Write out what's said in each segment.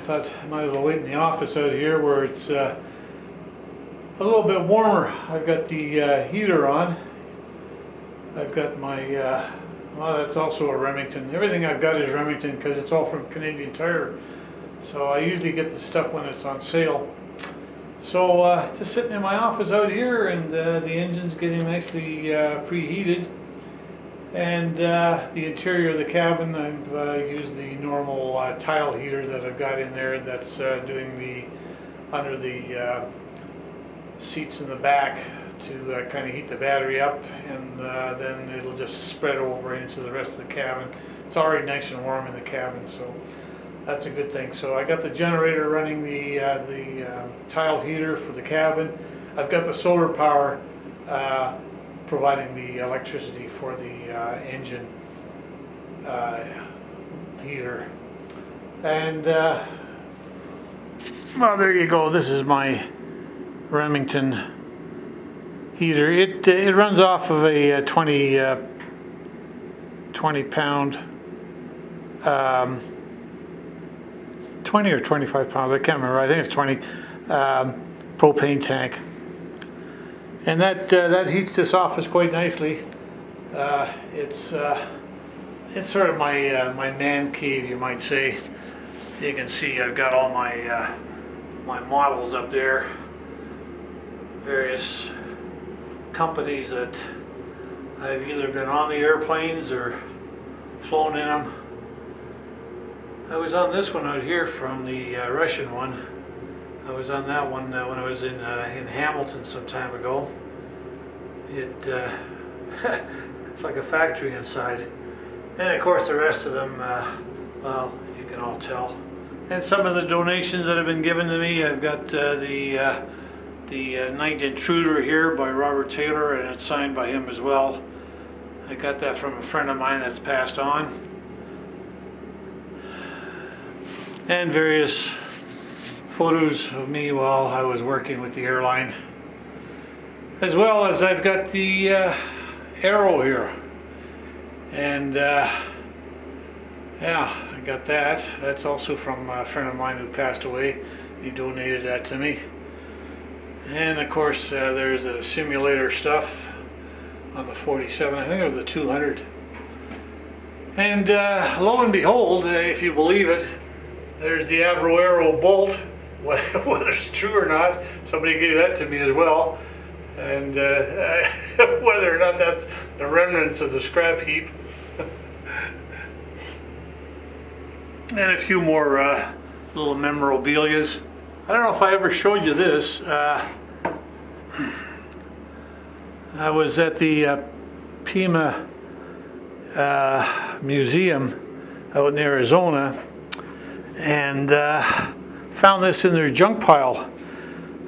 thought I might as well wait in the office out here where it's a little bit warmer. I've got the heater on. I've got my, well, that's also a Remington. Everything I've got is Remington because it's all from Canadian Tire. So I usually get the stuff when it's on sale. So just sitting in my office out here, and the engine's getting nicely preheated. And the interior of the cabin, I've used the normal tile heater that I've got in there that's doing the, under the seats in the back to kind of heat the battery up, and then it'll just spread over into the rest of the cabin. It's already nice and warm in the cabin, so that's a good thing. So I got the generator running the tile heater for the cabin. I've got the solar power providing the electricity for the engine heater. And well, there you go. This is my Remington heater. It runs off of a 20 pound 20 or 25 pounds, I can't remember, I think it's 20, propane tank. And that heats this office quite nicely. It's sort of my man cave, you might say. You can see I've got all my my models up there, various companies that I've either been on the airplanes or flown in them. I was on this one out here from the Russian one. I was on that one when I was in Hamilton some time ago. It's like a factory inside. And of course the rest of them, well, you can all tell. And some of the donations that have been given to me, I've got the Night Intruder here by Robert Taylor, and it's signed by him as well. I got that from a friend of mine that's passed on. And various photos of me while I was working with the airline, as well as I've got the arrow here, and yeah, I got that. That's also from a friend of mine who passed away. He donated that to me. And of course there's the simulator stuff on the 47. I think it was the 200. And lo and behold, if you believe it, there's the Avro Arrow bolt. Whether it's true or not, somebody gave that to me as well. And whether or not that's the remnants of the scrap heap. And a few more little memorabilias. I don't know if I ever showed you this. I was at the Pima Museum out in Arizona, and found this in their junk pile.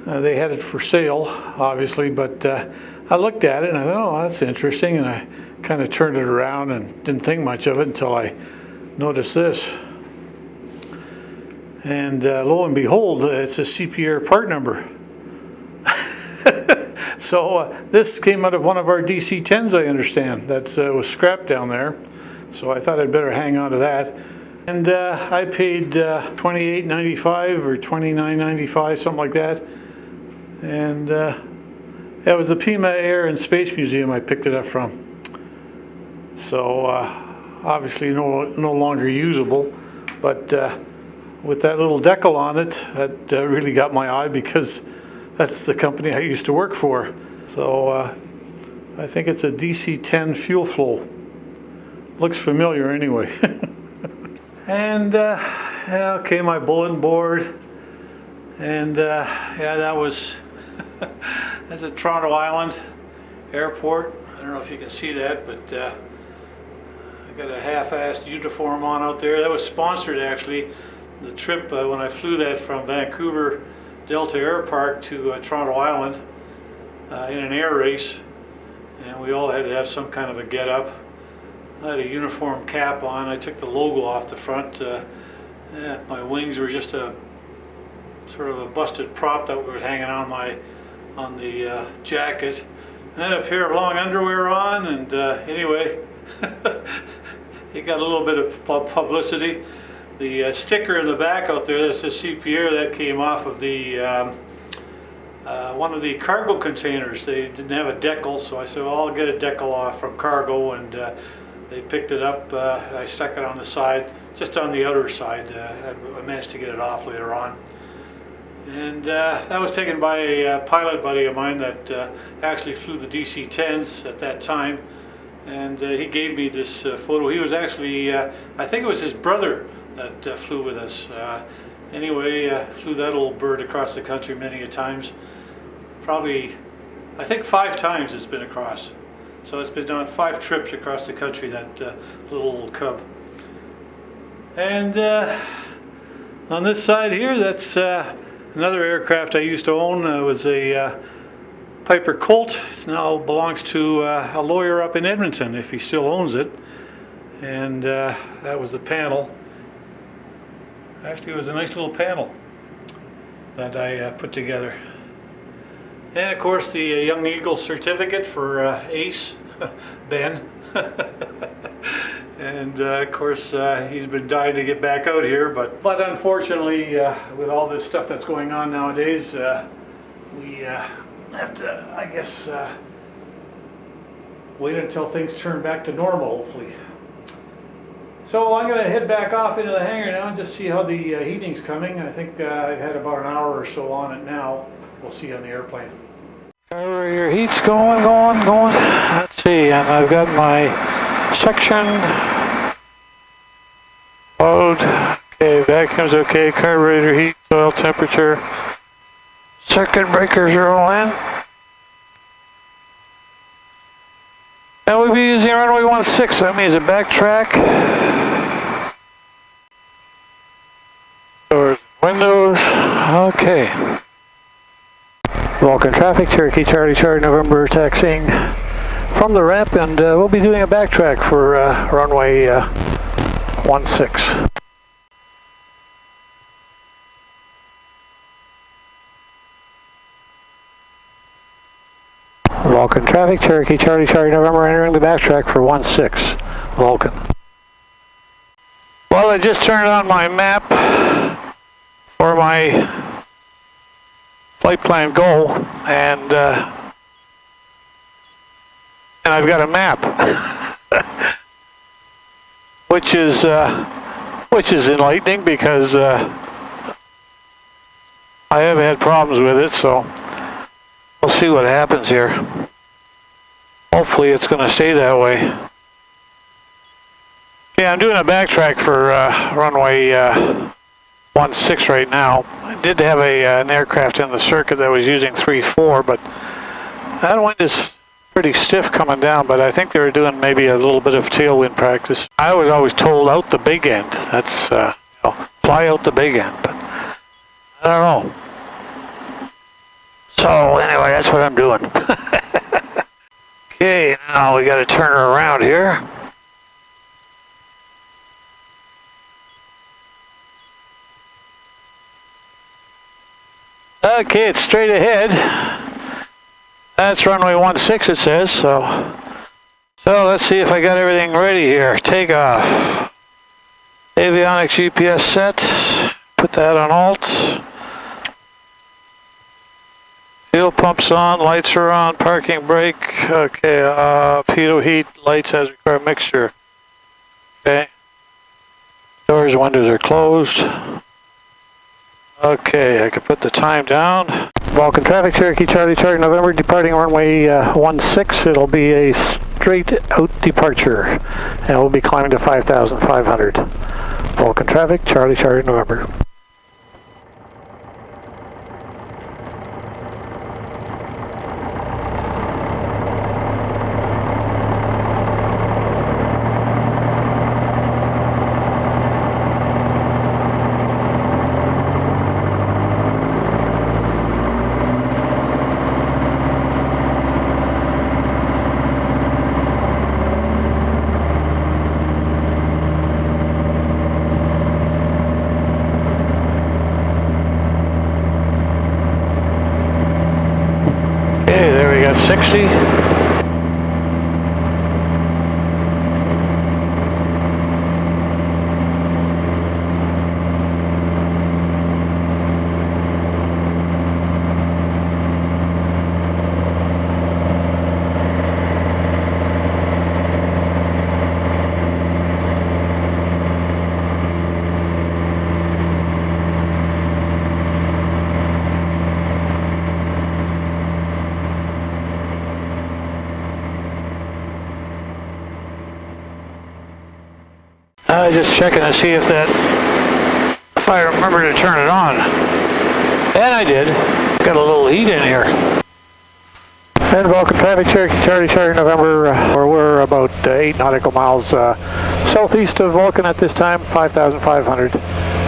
They had it for sale, obviously, but I looked at it and I thought, oh, that's interesting, and I kind of turned it around and didn't think much of it until I noticed this. And lo and behold, it's a CPR part number. So this came out of one of our DC-10s, I understand, that was scrapped down there. So I thought I'd better hang on to that. And I paid $28.95 or $29.95, something like that. And it was the Pima Air and Space Museum I picked it up from. So obviously no longer usable, but with that little decal on it, that really got my eye because that's the company I used to work for. So I think it's a DC-10 fuel flow. Looks familiar anyway. And yeah, okay, my bulletin board, and yeah, that was that's at Toronto Island Airport. I don't know if you can see that, but I got a half-assed uniform on out there. That was sponsored, actually. The trip when I flew that from Vancouver Delta Air Park to Toronto Island in an air race, and we all had to have some kind of a get-up. I had a uniform cap on. I took the logo off the front. Yeah, my wings were just a sort of a busted prop that was hanging on the jacket. I had a pair of long underwear on, and anyway, it got a little bit of publicity. The sticker in the back out there that says CPR, that came off of the one of the cargo containers. They didn't have a decal, so I said, well, I'll get a decal off from cargo, and they picked it up. I stuck it on the side, just on the outer side. I managed to get it off later on. And that was taken by a pilot buddy of mine that actually flew the DC-10s at that time. And he gave me this photo. He was actually, I think it was his brother that flew with us. Anyway, flew that old bird across the country many a times. Probably, I think 5 times it's been across. So it's been on 5 trips across the country, that little old cub. And on this side here, that's another aircraft I used to own. It was a Piper Colt. It now belongs to a lawyer up in Edmonton, if he still owns it. And that was the panel. Actually, it was a nice little panel that I put together. And of course, the Young Eagle certificate for Ace, Ben. And of course, he's been dying to get back out here, but unfortunately, with all this stuff that's going on nowadays, we have to, I guess, wait until things turn back to normal, hopefully. So I'm going to head back off into the hangar now and just see how the heating's coming. I think I've had about an hour or so on it now. We'll see on the airplane. Carburetor heat's going. Let's see, and I've got my section load. Okay, vacuum's okay, carburetor heat, oil temperature. Circuit breakers are all in. And we'll be using runway 16, so that means a backtrack. Doors, windows, okay. Vulcan traffic, Cherokee, Charlie, November, taxiing from the ramp, and we'll be doing a backtrack for runway 16. Vulcan traffic, Cherokee, Charlie, November, entering the backtrack for 16, Vulcan. Well, I just turned on my map for my flight plan Go, and I've got a map, which is enlightening because I have had problems with it, so we'll see what happens here. Hopefully it's going to stay that way. Yeah, I'm doing a backtrack for runway 16 right now. I did have an aircraft in the circuit that was using 3-4, but that wind is pretty stiff coming down, but I think they were doing maybe a little bit of tailwind practice. I was always told out the big end. That's, fly out the big end, but I don't know. So anyway, that's what I'm doing. Okay, now we got to turn her around here. Okay, it's straight ahead. That's runway 16, it says, so let's see if I got everything ready here. Takeoff. Avionics GPS set. Put that on alt. Fuel pumps on, lights are on, parking brake. Okay, pitot heat, lights as required, mixture. Okay. Doors, windows are closed. Okay, I can put the time down. Vulcan traffic, Cherokee, Charlie, November, departing runway 16. It'll be a straight out departure, and we'll be climbing to 5,500. Vulcan traffic, Charlie, November. Okay, there we got 60. Just checking to see if I remember to turn it on. And I did. Got a little heat in here. And Vulcan traffic, Cherokee Charlie November, where we're about 8 nautical miles southeast of Vulcan at this time, 5,500,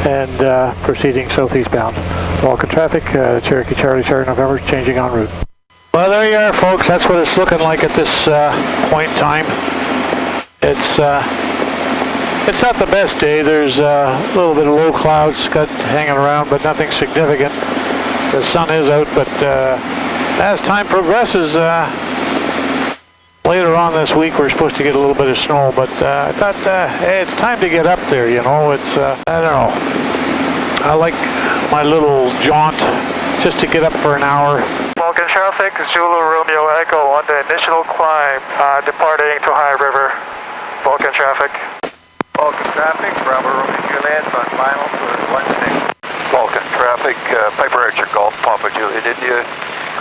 and proceeding southeast bound. Vulcan traffic, Cherokee Charlie November, changing en route. Well, there you are, folks. That's what it's looking like at this point in time. It's not the best day. There's a little bit of low clouds hanging around, but nothing significant. The sun is out, but as time progresses, later on this week we're supposed to get a little bit of snow, but I thought, hey, it's time to get up there, you know. It's, I don't know. I like my little jaunt just to get up for an hour. Vulcan traffic, Zulu Romeo Echo on the initial climb, departing to High River. Vulcan traffic. Vulcan traffic, Bravo Romeo Juliet on final for 16. Vulcan traffic, Piper Archer Golf, Papa Juliet, India.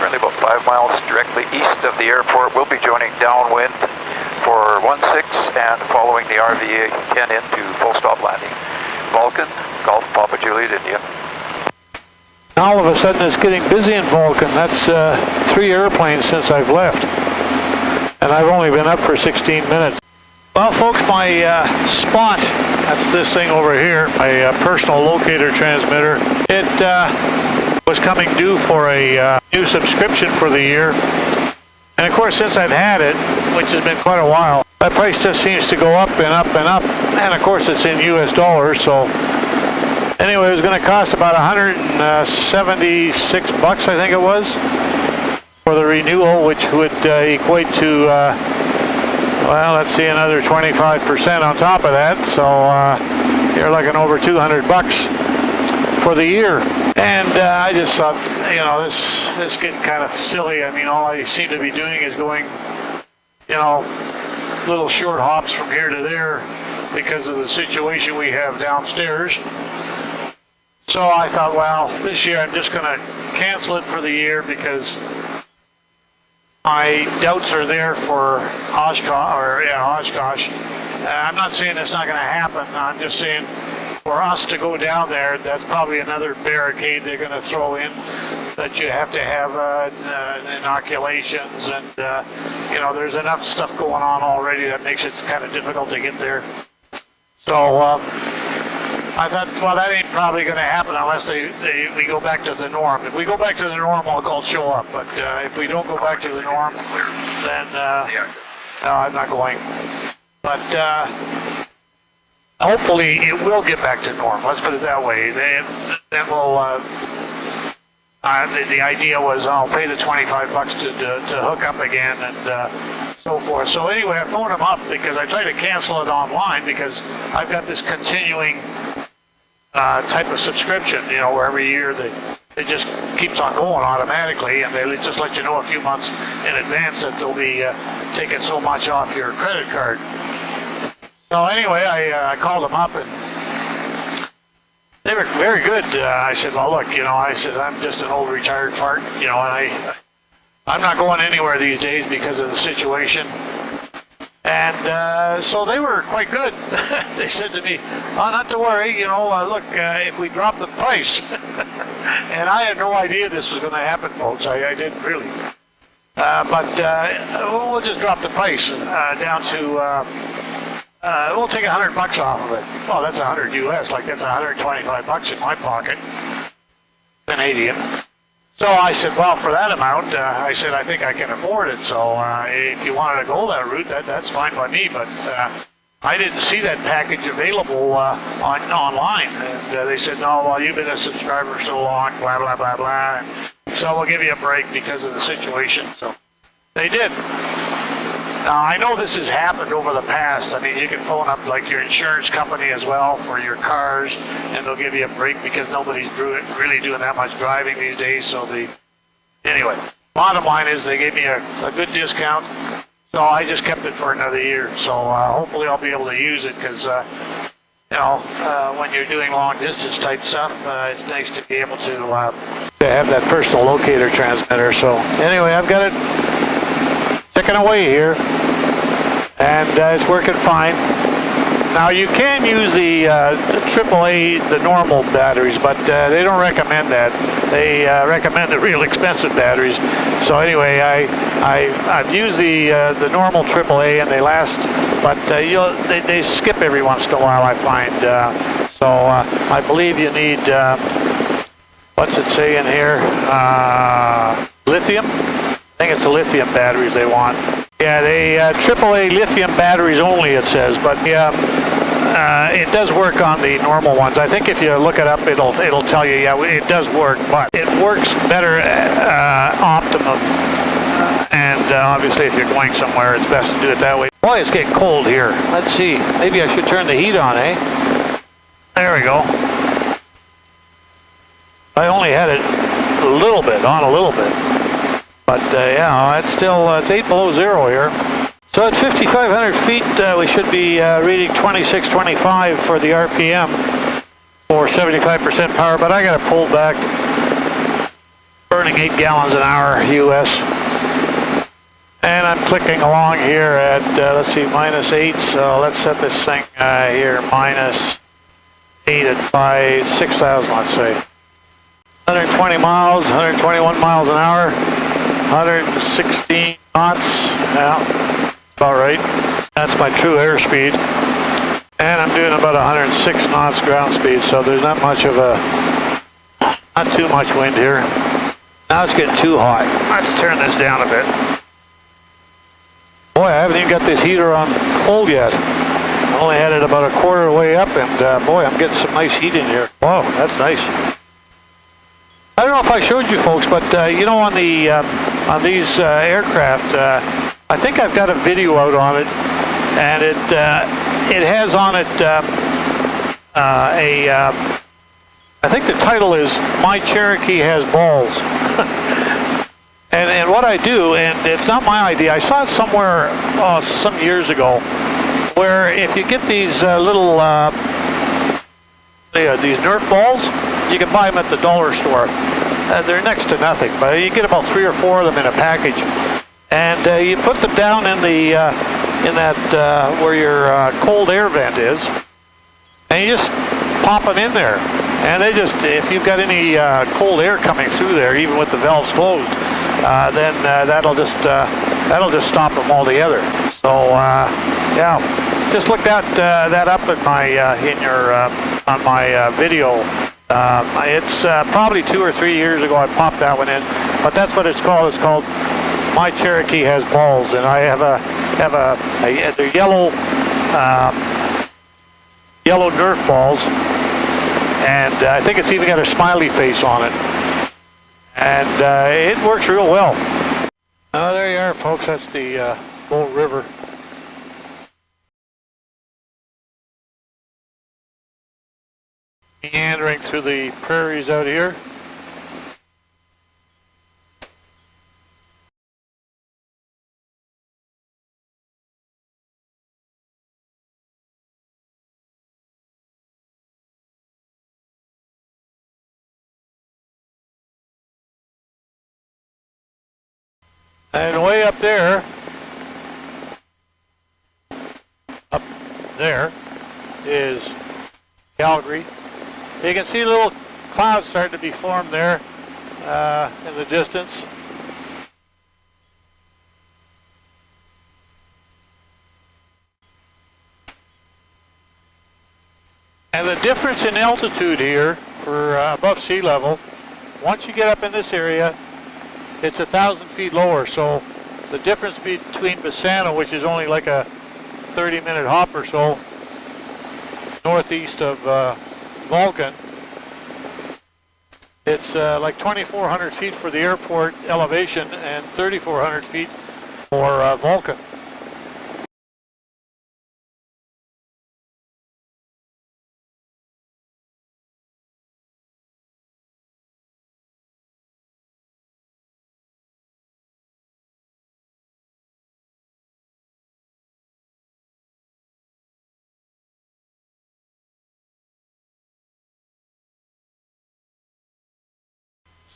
Currently about 5 miles directly east of the airport. We'll be joining downwind for 16 and following the RVA 10 into full stop landing. Vulcan, Golf, Papa Juliet, India. All of a sudden it's getting busy in Vulcan. That's 3 airplanes since I've left. And I've only been up for 16 minutes. Well, folks, my spot, that's this thing over here, my personal locator transmitter. It was coming due for a new subscription for the year. And of course, since I've had it, which has been quite a while, that price just seems to go up and up and up. And of course, it's in US dollars, so anyway, it was going to cost about 176 bucks, I think it was, for the renewal, which would equate to, well, let's see, another 25% on top of that. So you're looking over 200 bucks for the year. And I just thought, you know, this is getting kind of silly. I mean, all I seem to be doing is going, you know, little short hops from here to there because of the situation we have downstairs. So I thought, well, this year I'm just going to cancel it for the year because my doubts are there for Oshkosh. I'm not saying it's not going to happen. I'm just saying for us to go down there, that's probably another barricade they're going to throw in, that you have to have inoculations, and you know, there's enough stuff going on already that makes it kind of difficult to get there. So I thought, well, that ain't probably going to happen unless we go back to the norm. If we go back to the norm, I'll show up. But if we don't go back to the norm, then no, I'm not going. But hopefully it will get back to norm. Let's put it that way. Then we'll. The idea was I'll pay the 25 bucks to hook up again and so forth. So anyway, I phoned them up because I tried to cancel it online because I've got this continuing type of subscription, you know, where every year it just keeps on going automatically, and they just let you know a few months in advance that they'll be taking so much off your credit card. So anyway, I called them up and they were very good. I said, well, look, you know, I said, I'm just an old retired fart, you know, and I'm not going anywhere these days because of the situation. And so they were quite good. They said to me, oh, not to worry, you know, look, if we drop the price. And I had no idea this was going to happen, folks. I didn't really. But we'll just drop the price down to, we'll take 100 bucks off of it. Well, that's 100 US, like that's 125 bucks in my pocket, Canadian. So I said, well, for that amount, I said, I think I can afford it. So if you wanted to go that route, that's fine by me. But I didn't see that package available online. And they said, no, well, you've been a subscriber so long, blah, blah, blah, blah. So we'll give you a break because of the situation. So they did. Now, I know this has happened over the past. I mean, you can phone up like your insurance company as well for your cars, and they'll give you a break because nobody's really doing that much driving these days. So anyway, bottom line is they gave me a good discount, so I just kept it for another year. So hopefully I'll be able to use it because, you know, when you're doing long distance type stuff, it's nice to be able to have that personal locator transmitter. So anyway, I've got it ticking away here, and it's working fine. Now you can use the AAA, the normal batteries, but they don't recommend that. They recommend the real expensive batteries. So anyway, I've used the normal AAA and they last, but they skip every once in a while, I find. So I believe you need, what's it say in here? Lithium? I think it's the lithium batteries they want. Yeah, they AAA lithium batteries only, it says, but it does work on the normal ones. I think if you look it up, it'll tell you, yeah, it does work, but it works better optimum. And obviously, if you're going somewhere, it's best to do it that way. Boy, it's getting cold here. Let's see. Maybe I should turn the heat on, eh? There we go. I only had it a little bit, on a little bit. But yeah, it's still, it's 8 below zero here. So at 5,500 feet, we should be reading 2625 for the RPM for 75% power, but I got to pull back, burning 8 gallons an hour US. And I'm clicking along here at, let's see, -8, so let's set this thing here, -8 at 6,000, let's say. 120 miles, 121 miles an hour, 116 knots, yeah, about right. That's my true airspeed. And I'm doing about 106 knots ground speed, so there's not much of a, not too much wind here. Now it's getting too hot. Let's turn this down a bit. Boy, I haven't even got this heater on full yet. I only had it about a quarter way up, and boy, I'm getting some nice heat in here. Whoa, that's nice. I don't know if I showed you folks, but you know, on the on these aircraft, I think I've got a video out on it, and it has on it I think the title is "My Cherokee Has Balls." And what I do, and it's not my idea, I saw it somewhere some years ago, where if you get these little these Nerf balls, you can buy them at the dollar store. They're next to nothing, but you get about 3 or 4 of them in a package, and you put them down in the in that where your cold air vent is, and you just pop them in there, and they just, if you've got any cold air coming through there, even with the valves closed, then that'll just stop them altogether. So yeah, just look that up in my on my video. It's probably 2 or 3 years ago I popped that one in, but that's what it's called. It's called "My Cherokee Has Balls," and I have they're yellow yellow Nerf balls, and I think it's even got a smiley face on it, and it works real well. There you are, folks. That's the Bolt River. Meandering through the prairies out here. And way up there is Calgary. You can see little clouds starting to be formed there in the distance. And the difference in altitude here for above sea level, once you get up in this area, it's 1,000 feet lower. So the difference between Bassano, which is only like a 30-minute hop or so, northeast of Vulcan, it's like 2,400 feet for the airport elevation and 3,400 feet for Vulcan.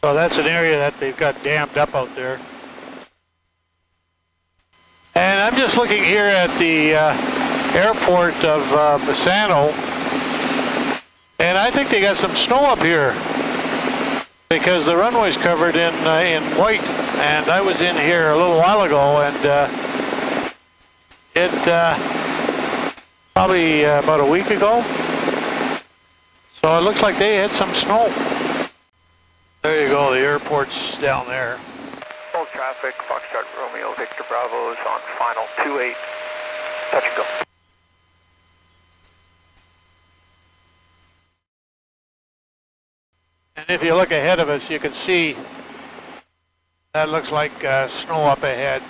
So that's an area that they've got dammed up out there. And I'm just looking here at the airport of Misano, and I think they got some snow up here because the runway's covered in white. And I was in here a little while ago, and it probably about a week ago. So it looks like they had some snow. There you go, the airport's down there. Full traffic, Foxtrot Romeo, Victor Bravo is on final 28, touch and go. And if you look ahead of us, you can see that looks like snow up ahead.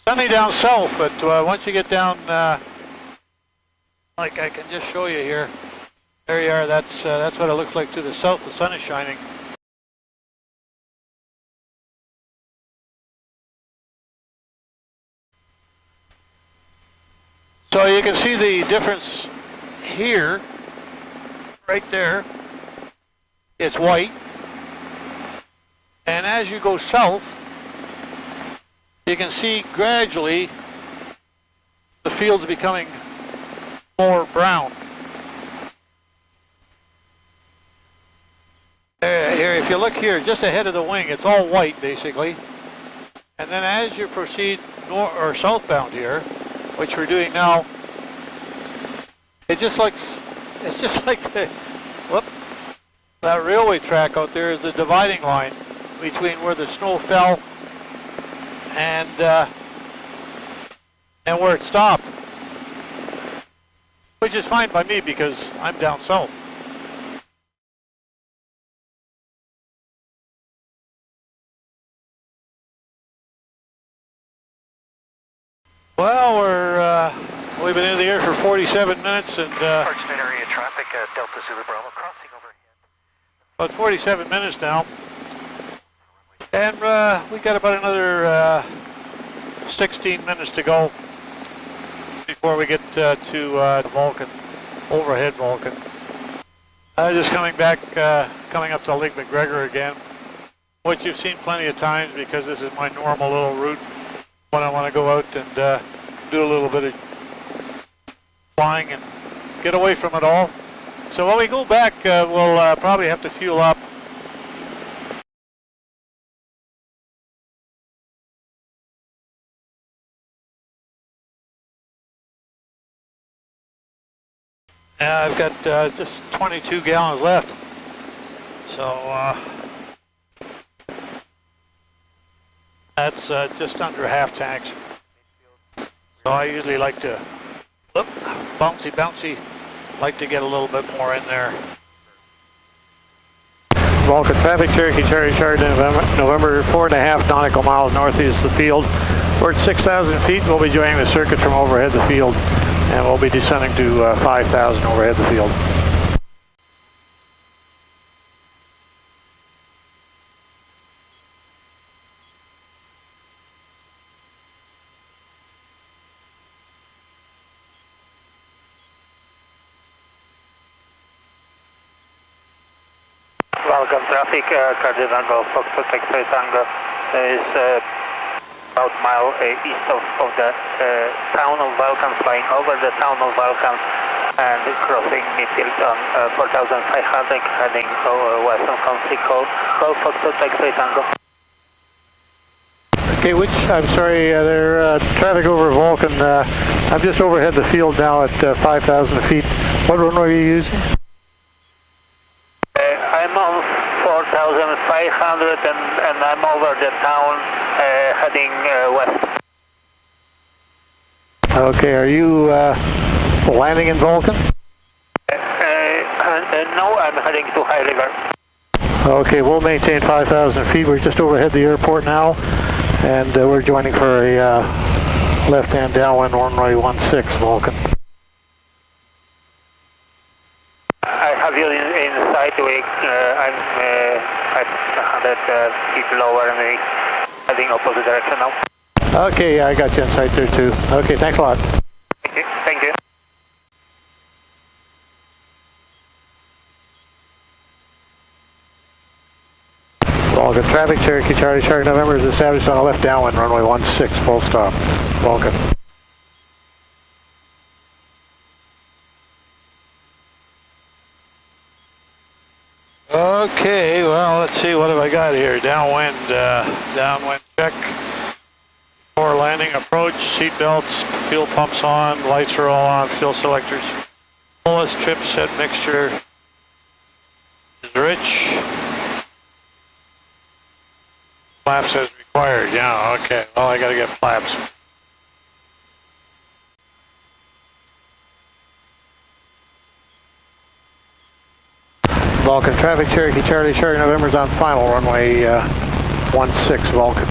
Sunny down south, but once you get down, like I can just show you here, there you are, that's what it looks like to the south, the sun is shining. So you can see the difference here, right there, it's white. And as you go south, you can see gradually the field's becoming more brown. Here, if you look here, just ahead of the wing, it's all white basically. And then as you proceed north or southbound here, which we're doing now, it's just like the, that railway track out there is the dividing line between where the snow fell and where it stopped, which is fine by me because I'm down south. Well, we've been in the air for 47 minutes and Archnet area traffic, Delta Zulu Bravo crossing overhead. about 47 minutes now, and we got about another 16 minutes to go before we get to Vulcan, overhead Vulcan. Just coming back, coming up to Lake McGregor again, which you've seen plenty of times because this is my normal little route when I want to go out and do a little bit of flying and get away from it all. So when we go back, we'll probably have to fuel up. I've got just 22 gallons left, so that's just under half tanks. So I usually like to, bouncy, like to get a little bit more in there. Vulcan traffic, Cherokee, Charlie, November 4.5 nautical miles northeast of the field. We're at 6,000 feet. We'll be joining the circuit from overhead the field, and we'll be descending to 5,000 overhead the field. Welcome traffic, Cardinal Foxtrot X-ray Tango is about a mile east of the town of Vulcan, flying over the town of Vulcan and crossing midfield on 4,500, heading west on conflict call Foxtrot X-ray Tango. Okay, I'm sorry, there traffic over Vulcan. I'm just overhead the field now at 5,000 feet. What runway are you using? I'm on 4,500 and I'm over the town heading west. Okay, are you landing in Vulcan? No, I'm heading to High River. Okay, we'll maintain 5,000 feet. We're just overhead the airport now, and we're joining for a left-hand downwind runway 16 Vulcan. I have you in sight. I'm 500 feet lower and we're heading opposite direction now. Okay, yeah, I got you in sight there too. Okay, thanks a lot. Thank you. Thank you. Vulcan traffic, Cherokee Charlie Shark November is established on a left downwind, runway 16, full stop. Vulcan. Okay, well, let's see, what have I got here? Downwind check. Before landing, approach, seat belts, fuel pumps on, lights are all on, fuel selectors. Fullest trip set mixture is rich. Flaps as required, yeah, okay. Well, I gotta get flaps. Vulcan traffic, Cherokee Charlie Shark November's on final, runway 16, Vulcan.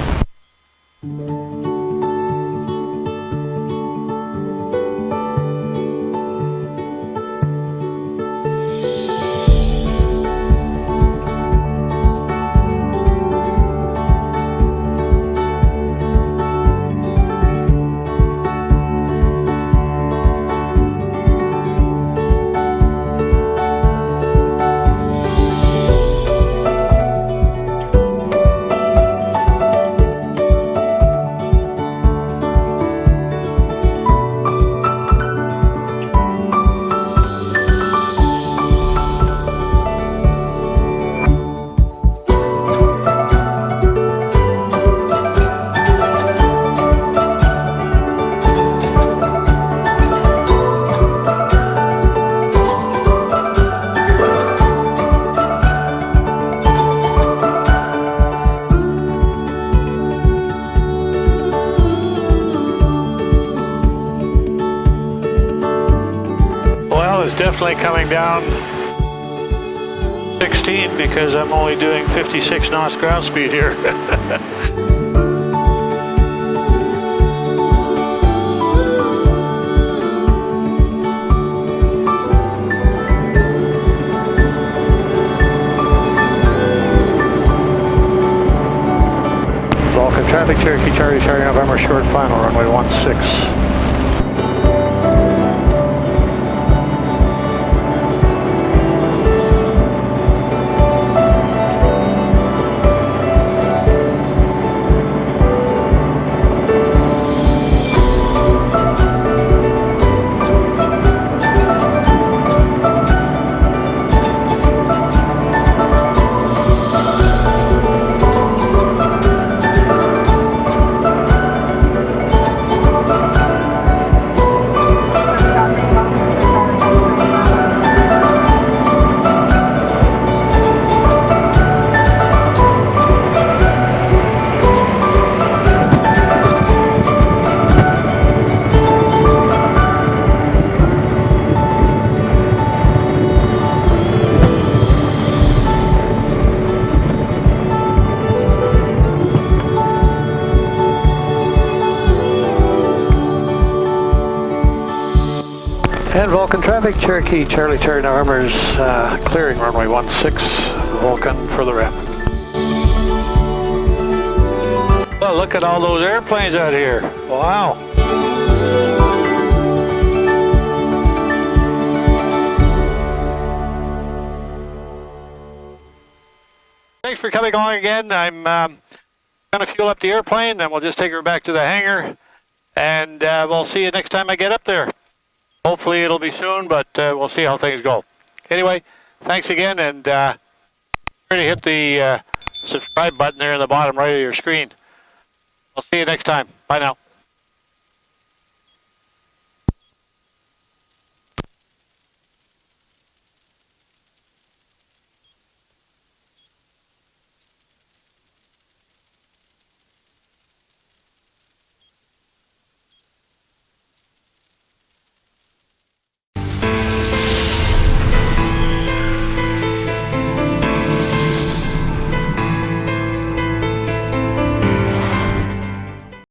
Definitely coming down 16 because I'm only doing 56 knots ground speed here. Vulcan traffic, Cherokee Charlie Shark November short final, runway 16. And Vulcan traffic, Cherokee Charlie Shark November's clearing runway 16, Vulcan for the ramp. Well, look at all those airplanes out here. Wow. Thanks for coming along again. I'm going to fuel up the airplane, then we'll just take her back to the hangar, and we'll see you next time I get up there. Hopefully it'll be soon, but we'll see how things go. Anyway, thanks again, and try to hit the subscribe button there in the bottom right of your screen. I'll see you next time. Bye now.